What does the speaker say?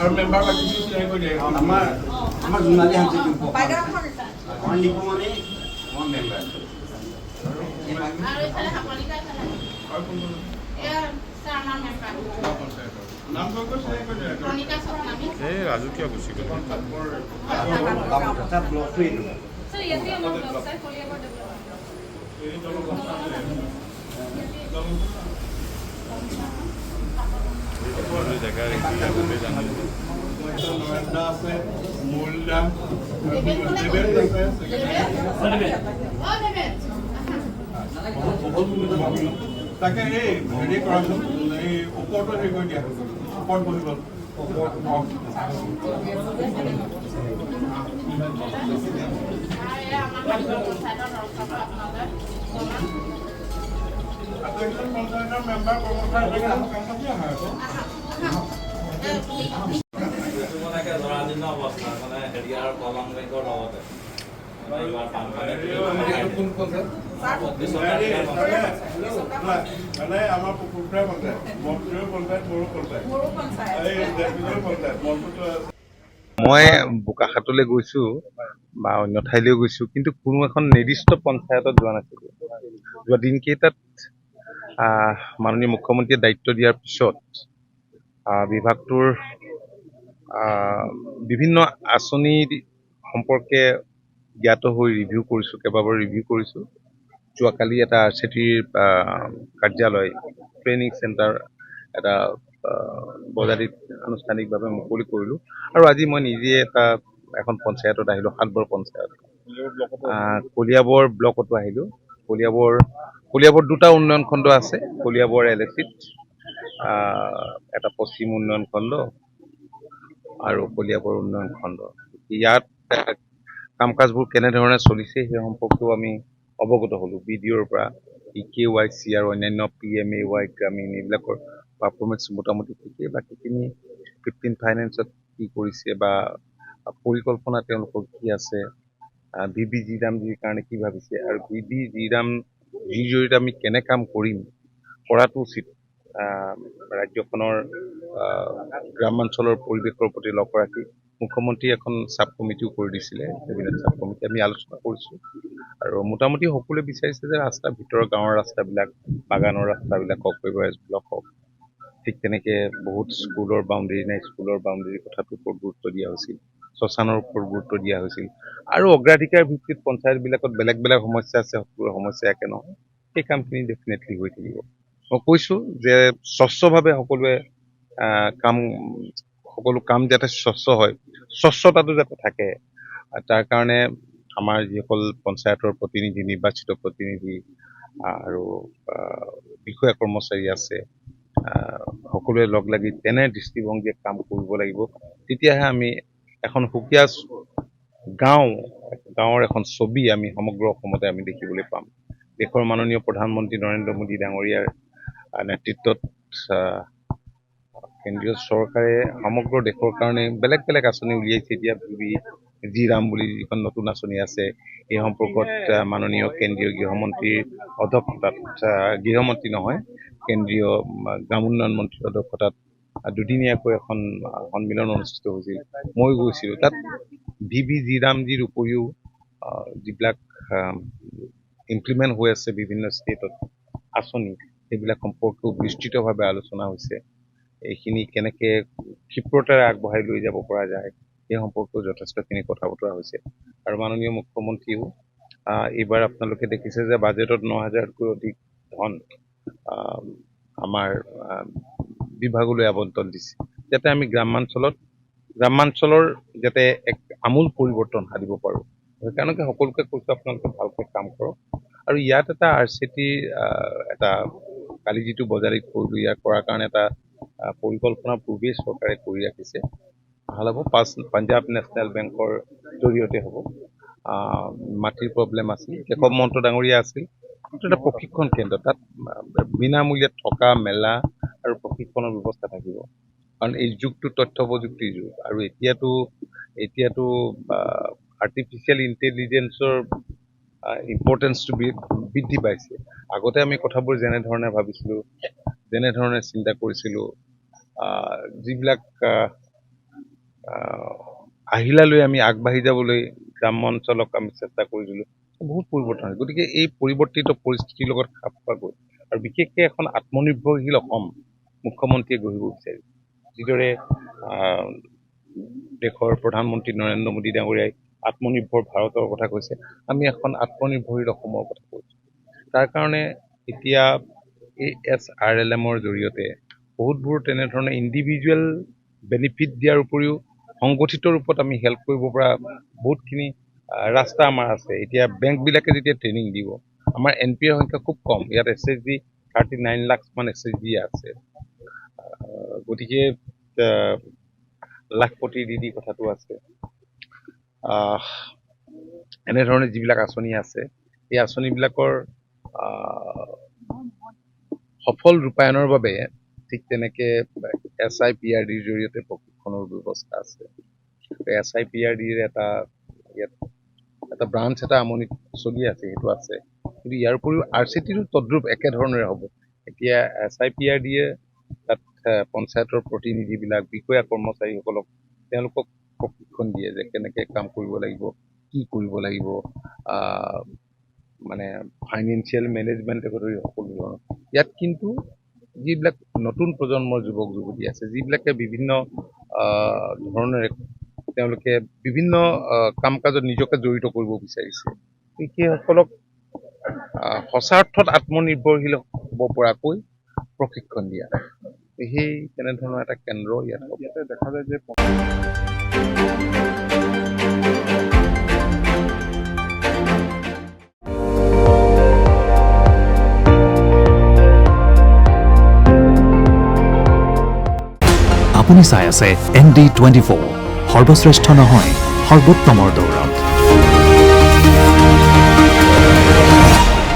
আৰু মেম্বাৰ পাতিছিল চিনাকি কৰি দিয়ে আমাৰ জোনালী হাঞ্চি মই লিখো মানে মই মেম্বাৰ আৰু ইফালে হাপলিকা ইফালে আৰু কোন এয়া চাৰমান মেম্বাৰ নাম কৈ চিনাকি কৰি দিয়ে প্ৰণিতা স্বপ্নামী এই ৰাজু কিয় গুচি গ'ল বামুঠা ব্লকটো এইটো সো ইয়াতে আমাৰ ব্লক চাই কলিয়াবৰ ডেভেলপমেণ্ট এই দলখন আছে জেগা আগতে জানিলো নয়নদা আছে মূলদা দেবেন কোনে দেবেন আছে তাকে এই হেৰি কৰাচোন এই ওপৰতো হেৰি কৰি দিয়া ওপৰত বহিব পঞ্চায়তৰ মেম্বাৰ কৰ্মচাৰী কাম কৰি আহা আকৌ জৰাজীৰ্ণ অৱস্থা মানে হেৰিয়াৰ কলং বেংকৰ লগতে মানে আমাৰ পুখুৰীয়া পঞ্চায়ত মন্ত্ৰীয় পঞ্চায়ত বড়ো পঞ্চায়ত এই ডেপুটি পঞ্চায়ত মন্ত্ৰীটো মই বোকাখাতলৈ গৈছো বা অন্য ঠাইলৈ গৈছো কিন্তু কোনো এখন নিৰ্দিষ্ট পঞ্চায়তত যোৱা নাছিলো যোৱা দিনকেইটাত মাননীয় মুখ্যমন্ত্ৰীয়ে দায়িত্ব দিয়াৰ পিছত বিভাগটোৰ বিভিন্ন আঁচনি সম্পৰ্কে জ্ঞাত হৈ ৰিভিউ কৰিছো কেইবাবাৰো ৰিভিউ কৰিছো যোৱাকালি এটা RCTৰ কাৰ্যালয় ট্ৰেইনিং চেণ্টাৰ এটা বজাৰীত আনুষ্ঠানিকভাৱে মুকলি কৰিলো আৰু আজি মই নিজে এখন পঞ্চায়তত আহিলো 7 বৰ পঞ্চায়ত কলিয়াবৰ ব্লকতো আহিলো কলিয়াবৰ দুটা উন্নয়ন খণ্ড আছে কলিয়াবৰ LACত এটা পশ্চিম উন্নয়ন খণ্ড আৰু কলিয়াবৰ উন্নয়ন খণ্ড ইয়াত কাম কাজবোৰ কেনেধৰণে চলিছে সেই সম্পৰ্কেও আমি অৱগত হলো BDOৰ পৰা EKYC আৰু অন্যান্য PMAY গ্ৰামীণ এইবিলাকৰ পাৰফৰ্মেঞ্চ মোটামুটি ঠিকেই বাকীখিনি 15 ফাইনেন্সত কি কৰিছে বা পৰিকল্পনা তেওঁলোকৰ কি আছে VB জিৰামজিৰ কাৰণে কি ভাবিছে আৰু VB জিৰামজিৰ জৰিয়তে আমি কেনে কাম কৰিম কৰাটো উচিত ৰাজ্যখনৰ গ্ৰামাঞ্চলৰ পৰিৱেশৰ প্ৰতি লক্ষ্য ৰাখি মুখ্যমন্ত্ৰী এখন চাব কমিটিও কৰি দিছিলে কেবিনেট চাব কমিটি আমি আলোচনা কৰিছোঁ আৰু মোটামুটি সকলোৱে বিচাৰিছে যে ৰাস্তা ভিতৰৰ গাঁৱৰ ৰাস্তাবিলাক বাগানৰ ৰাস্তাবিলাক হওক বেভাৰেজ ব্লক হওক ঠিক তেনেকৈ বহুত স্কুলৰ বাউণ্ডেৰী নাই স্কুলৰ বাউণ্ডেৰীৰ কথাটোৰ ওপৰত গুৰুত্ব দিয়া হৈছিল শ্মশানৰ ওপৰত গুৰুত্ব দিয়া হৈছিল আৰু অগ্ৰাধিকাৰ ভিত্তিত পঞ্চায়তবিলাকত বেলেগ বেলেগ সমস্যা আছে সকলোৰে সমস্যা একে নহয় সেই কামখিনি ডেফিনেটলি হৈ থাকিব মই কৈছোঁ যে স্বচ্ছভাৱে সকলো কাম যাতে স্বচ্ছ হয় স্বচ্ছতাটো যাতে থাকে তাৰ কাৰণে আমাৰ যিসকল পঞ্চায়তৰ প্ৰতিনিধি নিৰ্বাচিত প্ৰতিনিধি আৰু বিষয়া কৰ্মচাৰী আছে সকলোৱে লগ লাগি তেনে দৃষ্টিভংগীয়ে কাম কৰিব লাগিব তেতিয়াহে আমি এখন সুকীয়া গাঁৱৰ এখন ছবি আমি সমগ্ৰ অসমতে আমি দেখিবলৈ পাম দেশৰ মাননীয় প্ৰধানমন্ত্ৰী নৰেন্দ্ৰ মোদী ডাঙৰীয়াৰ নেতৃত্বত কেন্দ্ৰীয় চৰকাৰে সমগ্ৰ দেশৰ কাৰণে বেলেগ বেলেগ আঁচনি উলিয়াইছে এতিয়া জিৰাম বুলি যিখন নতুন আঁচনি আছে এই সম্পৰ্কত মাননীয় কেন্দ্ৰীয় গৃহমন্ত্ৰীৰ অধ্যক্ষতাত গৃহমন্ত্ৰী নহয় কেন্দ্ৰীয় গ্ৰাম উন্নয়ন মন্ত্ৰীৰ অধ্যক্ষতাত দুদিনীয়াকৈ এখন সন্মিলন অনুষ্ঠিত হৈছিল মই গৈছিলোঁ তাত জিৰামজিৰ উপৰিও যিবিলাক ইমপ্লিমেণ্ট হৈ আছে বিভিন্ন ষ্টেটত আঁচনি সেইবিলাক সম্পৰ্কেও বিস্তৃতভাৱে আলোচনা হৈছে এইখিনি কেনেকৈ ক্ষিপ্ৰতাৰে আগবঢ়াই লৈ যাব পৰা যায় সেই সম্পৰ্কেও যথেষ্টখিনি কথা বতৰা হৈছে আৰু মাননীয় মুখ্যমন্ত্ৰীও এইবাৰ আপোনালোকে দেখিছে যে বাজেটত 9,000তকৈ অধিক ধন আমাৰ বিভাগলৈ আবণ্টন দিছে যাতে আমি গ্ৰামাঞ্চলৰ যাতে এক আমূল পৰিৱৰ্তন সাধিব পাৰোঁ সেইকাৰণে সকলোকে কৈছোঁ আপোনালোকে ভালকৈ কাম কৰক আৰু ইয়াত এটা RCTৰ এটা কালি যিটো বজাৰীত কৰিলোঁ ইয়াৰ কৰাৰ কাৰণে এটা পৰিকল্পনা পূৰ্বেই চৰকাৰে কৰি ৰাখিছে ভাল হ'ব পাঞ্জাৱ নেশ্যনেল বেংকৰ জৰিয়তে হ'ব মাটিৰ প্ৰব্লেম আছিল কেশৱ মহন্ত ডাঙৰীয়া আছিল এইটো এটা প্ৰশিক্ষণ কেন্দ্ৰ তাত বিনামূলীয়াত থকা মেলা আৰু প্ৰশিক্ষণৰ ব্যৱস্থা থাকিব কাৰণ এই যুগটো তথ্য প্ৰযুক্তিৰ যুগ আৰু এতিয়াতো আৰ্টিফিচিয়েল ইণ্টেলিজেন্সৰ ইম্পৰ্টেঞ্চটো বৃদ্ধি পাইছে আগতে আমি কথাবোৰ যেনেধৰণে ভাবিছিলোঁ যেনেধৰণে চিন্তা কৰিছিলোঁ যিবিলাক আহিলালৈ আমি আগবাঢ়ি যাবলৈ গ্ৰাম্য অঞ্চলক আমি চেষ্টা কৰিছিলোঁ বহুত পৰিৱৰ্তন হৈছে গতিকে এই পৰিৱৰ্তিত পৰিস্থিতিৰ লগত খাপ খোৱাকৈ আৰু বিশেষকৈ এখন আত্মনিৰ্ভৰশীল অসম মুখ্যমন্ত্ৰীয়ে গঢ়িব বিচাৰিছে যিদৰে দেশৰ প্ৰধানমন্ত্ৰী নৰেন্দ্ৰ মোদী ডাঙৰীয়াই আত্মনিৰ্ভৰ ভাৰতৰ কথা কৈছে আমি এখন আত্মনিৰ্ভৰশীল অসমৰ কথা কৈছোঁ তাৰ কাৰণে এতিয়া ASRLMৰ জৰিয়তে বহুতবোৰ তেনেধৰণে ইণ্ডিভিজুৱেল বেনিফিট দিয়াৰ উপৰিও সংগঠিত ৰূপত আমি হেল্প কৰিব পৰা বহুতখিনি ৰাস্তা আমাৰ আছে এতিয়া বেংকবিলাকে যেতিয়া ট্ৰেইনিং দিব আমাৰ NPA সংখ্যা খুব কম ইয়াত SHG 39 লাখ মান SHG আছে গতিকে লাখপতি দিদি কথাটো আছে এনেধৰণে যিবিলাক আঁচনি আছে এই আঁচনিবিলাকৰ সফল ৰূপায়ণৰ বাবে ঠিক তেনেকৈ SIPRDৰ জৰিয়তে প্ৰশিক্ষণৰ ব্যৱস্থা আছে SIPRDৰ এটা ব্ৰাঞ্চ এটা আমনিত চলি আছে সেইটো আছে কিন্তু ইয়াৰ উপৰিও RCTৰো তদ্ৰুপ একেধৰণৰে হ'ব এতিয়া SIPRDয়ে তাত পঞ্চায়তৰ প্ৰতিনিধিবিলাক বিষয়া কৰ্মচাৰীসকলক তেওঁলোকক প্ৰশিক্ষণ দিয়ে যে কেনেকৈ কাম কৰিব লাগিব কি কৰিব লাগিব মানে ফাইনেন্সিয়েল মেনেজমেণ্টকে ধৰি সকলো ধৰণৰ ইয়াত কিন্তু যিবিলাক নতুন প্ৰজন্মৰ যুৱক যুৱতী আছে যিবিলাকে বিভিন্ন ধৰণেৰে তেওঁলোকে বিভিন্ন কাম কাজত নিজকে জড়িত কৰিব বিচাৰিছে সেইসকলক সঁচা অৰ্থত আত্মনিৰ্ভৰশীল হ'ব পৰাকৈ প্ৰশিক্ষণ দিয়া সেই তেনেধৰণৰ এটা কেন্দ্ৰ ইয়াতে দেখা যায় যে আপুনি চাই আছে ND24 সৰ্বশ্ৰেষ্ঠ নহয় সৰ্বোত্তমৰ দৌৰত